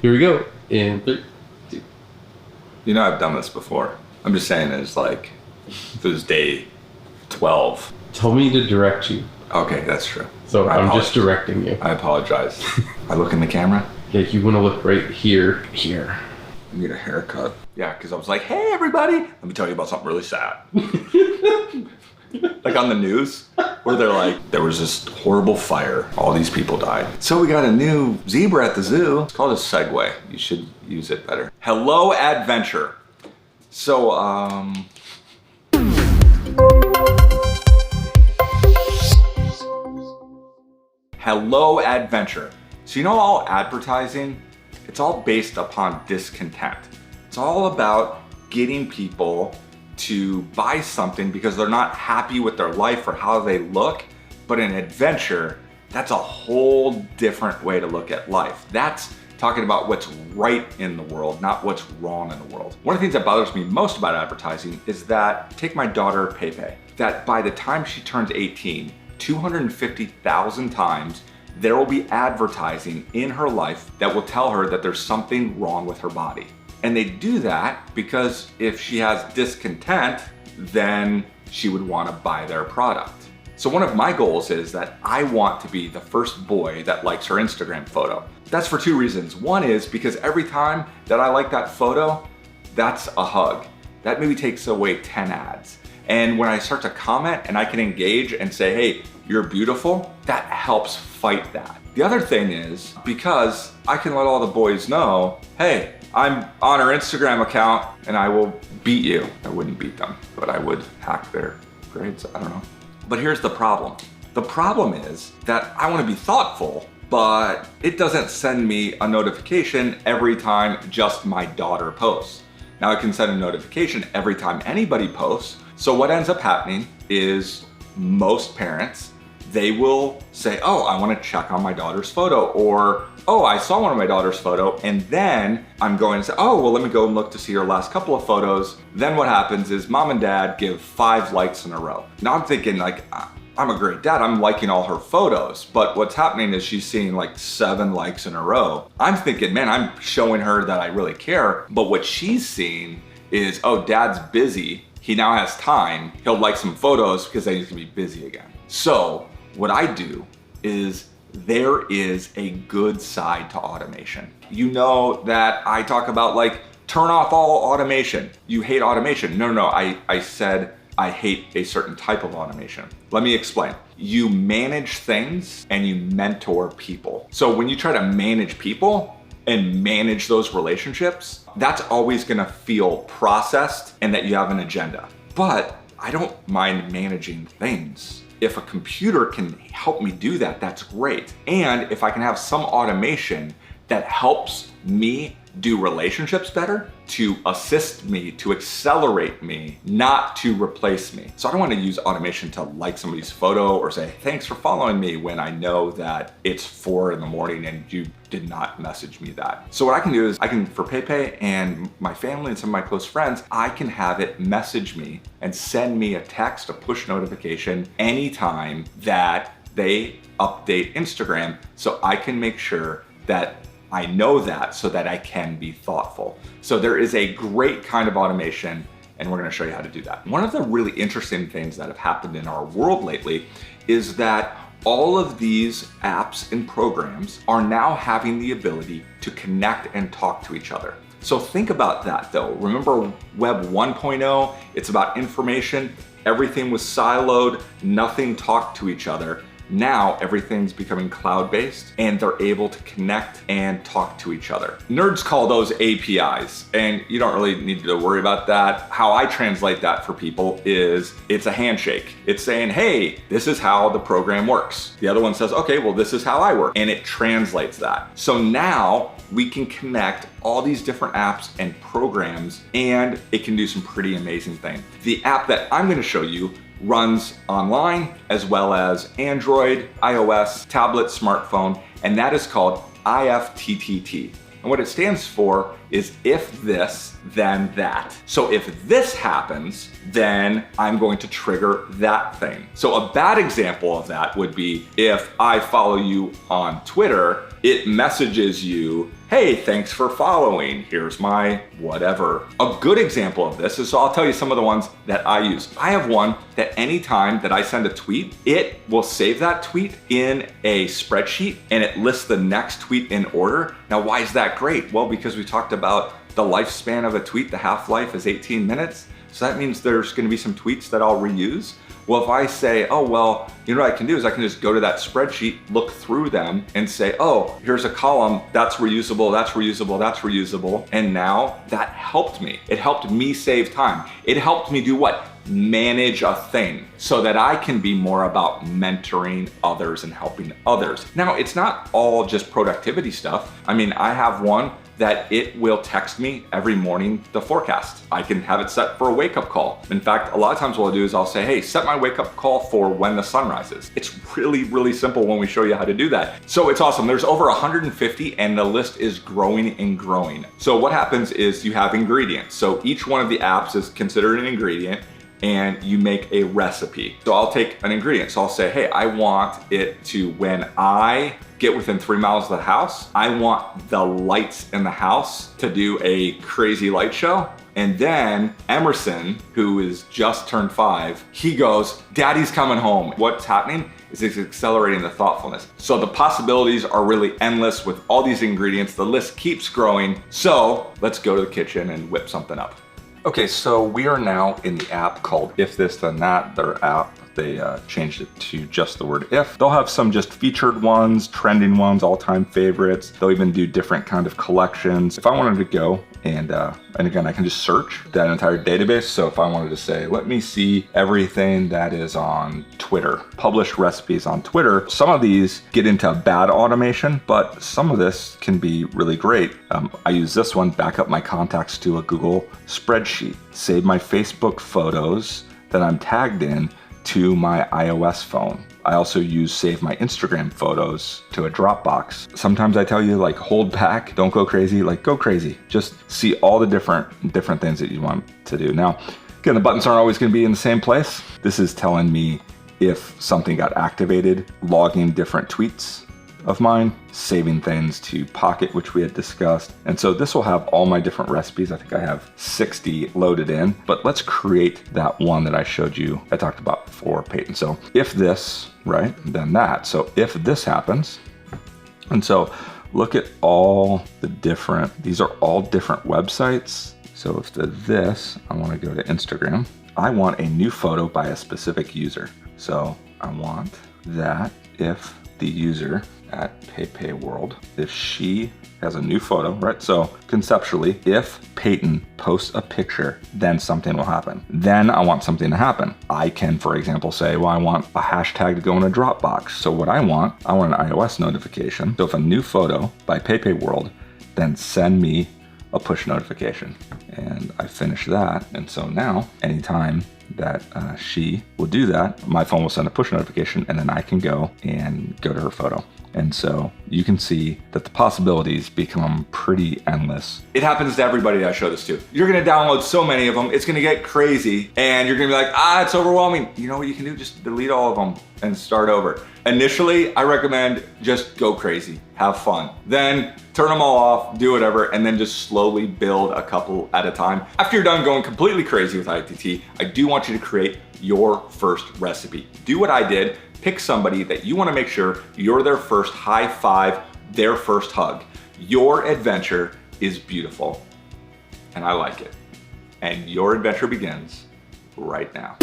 Here we go. In 3, 2. You know I've done this before. I'm just saying it's like, if it was day 12. Tell me to direct you. Okay, that's true. So I'm just directing you. I apologize. I look in the camera. Yeah, you want to look right here. Here. I need a haircut. Yeah, because I was like, hey everybody, let me tell you about something really sad. Like on the news, where they're like, there was this horrible fire, all these people died. So we got a new zebra at the zoo. It's called a Segway. You should use it better. Hello Adventure. So, Hello Adventure. So you know all advertising, it's all based upon discontent. It's all about getting people to buy something because they're not happy with their life or how they look. But in adventure, that's a whole different way to look at life. That's talking about what's right in the world, not what's wrong in the world. One of the things that bothers me most about advertising is that, take my daughter Pepe, that by the time she turns 18, 250,000 times, there will be advertising in her life that will tell her that there's something wrong with her body. And they do that because if she has discontent, then she would want to buy their product. So one of my goals is that I want to be the first boy that likes her Instagram photo. That's for 2 reasons. One is because every time that I like that photo, that's a hug. That maybe takes away 10 ads. And when I start to comment and I can engage and say, hey, you're beautiful, that helps fight that. The other thing is because I can let all the boys know, hey, I'm on her Instagram account and I will beat you. I wouldn't beat them, but I would hack their grades, I don't know. But here's the problem. The problem is that I want to be thoughtful, but it doesn't send me a notification every time just my daughter posts. Now I can send a notification every time anybody posts. So what ends up happening is most parents, they will say, oh, I want to check on my daughter's photo, or, oh, I saw one of my daughter's photo, and then I'm going to say, oh, well, let me go and look to see her last couple of photos. Then what happens is mom and dad give 5 likes in a row. Now I'm thinking like, I'm a great dad, I'm liking all her photos, but what's happening is she's seeing like 7 likes in a row. I'm thinking, man, I'm showing her that I really care, but what she's seeing is, oh, dad's busy. He now has time. He'll like some photos because then he's gonna be busy again. So what I do is there is a good side to automation. You know that I talk about like, turn off all automation. You hate automation. No, I said I hate a certain type of automation. Let me explain. You manage things and you mentor people. So when you try to manage people and manage those relationships, that's always gonna feel processed and that you have an agenda. But I don't mind managing things. If a computer can help me do that, that's great. And if I can have some automation that helps me do relationships better, to assist me, to accelerate me, not to replace me. So I don't want to use automation to like somebody's photo or say, thanks for following me, when I know that it's 4 in the morning and you did not message me that. So what I can do is I can, for Pepe and my family and some of my close friends, I can have it message me and send me a text, a push notification anytime that they update Instagram, so I can make sure that I know that so that I can be thoughtful. So there is a great kind of automation, and we're gonna show you how to do that. One of the really interesting things that have happened in our world lately is that all of these apps and programs are now having the ability to connect and talk to each other. So think about that though. Remember Web 1.0, it's about information. Everything was siloed, nothing talked to each other. Now everything's becoming cloud-based and they're able to connect and talk to each other. Nerds call those APIs, and you don't really need to worry about that. How I translate that for people is it's a handshake. It's saying, hey, this is how the program works. The other one says, okay, well, this is how I work. And it translates that. So now we can connect all these different apps and programs, and it can do some pretty amazing things. The app that I'm gonna show you runs online as well as Android, iOS, tablet, smartphone, and that is called IFTTT. And what it stands for is if this, then that. So if this happens, then I'm going to trigger that thing. So a bad example of that would be if I follow you on Twitter, it messages you, hey, thanks for following. Here's my whatever. A good example of this is, so I'll tell you some of the ones that I use. I have one that anytime that I send a tweet, it will save that tweet in a spreadsheet and it lists the next tweet in order. Now, why is that great? Well, because we talked about the lifespan of a tweet, the half-life is 18 minutes. So that means there's gonna be some tweets that I'll reuse. Well, if I say, oh, well, you know what I can do is I can just go to that spreadsheet, look through them and say, oh, here's a column that's reusable, that's reusable, that's reusable. And now that helped me. It helped me save time. It helped me do what? Manage a thing so that I can be more about mentoring others and helping others. Now, it's not all just productivity stuff. I mean, I have one that it will text me every morning the forecast. I can have it set for a wake-up call. In fact, a lot of times what I'll do is I'll say, hey, set my wake-up call for when the sun rises. It's really, really simple when we show you how to do that. So it's awesome. There's over 150 and the list is growing and growing. So what happens is you have ingredients. So each one of the apps is considered an ingredient and you make a recipe. So I'll take an ingredient. So I'll say, hey, I want it to, when I get within 3 miles of the house, I want the lights in the house to do a crazy light show. And then Emerson, who is just turned 5, he goes, Daddy's coming home. What's happening is it's accelerating the thoughtfulness. So the possibilities are really endless with all these ingredients. The list keeps growing. So let's go to the kitchen and whip something up. Okay, so we are now in the app called If This Then That, their app. They changed it to just the word if. They'll have some just featured ones, trending ones, all-time favorites. They'll even do different kind of collections. If I wanted to go and again, I can just search that entire database. So if I wanted to say, let me see everything that is on Twitter, published recipes on Twitter, some of these get into bad automation, but some of this can be really great. I use this one, back up my contacts to a Google spreadsheet, save my Facebook photos that I'm tagged in to my iOS phone. I also use save my Instagram photos to a Dropbox. Sometimes I tell you, like, hold back, don't go crazy, like go crazy. Just see all the different things that you want to do. Now, again, the buttons aren't always gonna be in the same place. This is telling me if something got activated, logging different tweets of mine, saving things to Pocket, which we had discussed. And so this will have all my different recipes. I think I have 60 loaded in, but let's create that one that I showed you, I talked about before, Peyton. So if this, right, then that. So if this happens, and so look at all the different, these are all different websites. So if I wanna go to Instagram, I want a new photo by a specific user. So I want that if the user at PayPay World, if she has a new photo, right? So conceptually, if Peyton posts a picture, then something will happen. Then I want something to happen. I can, for example, say, well, I want a hashtag to go in a Dropbox. So what I want an iOS notification. So if a new photo by PayPay World, then send me a push notification. And I finish that. And so now, anytime that she will do that, my phone will send a push notification and then I can go to her photo. And so you can see that the possibilities become pretty endless. It happens to everybody that I show this to. You're gonna download so many of them, it's gonna get crazy and you're gonna be like, it's overwhelming. You know what you can do? Just delete all of them and start over. Initially, I recommend just go crazy, have fun. Then turn them all off, do whatever, and then just slowly build a couple at a time. After you're done going completely crazy with ITT, I do want you to create your first recipe. Do what I did. Pick somebody that you want to make sure you're their first high five, their first hug. Your adventure is beautiful, and I like it. And your adventure begins right now.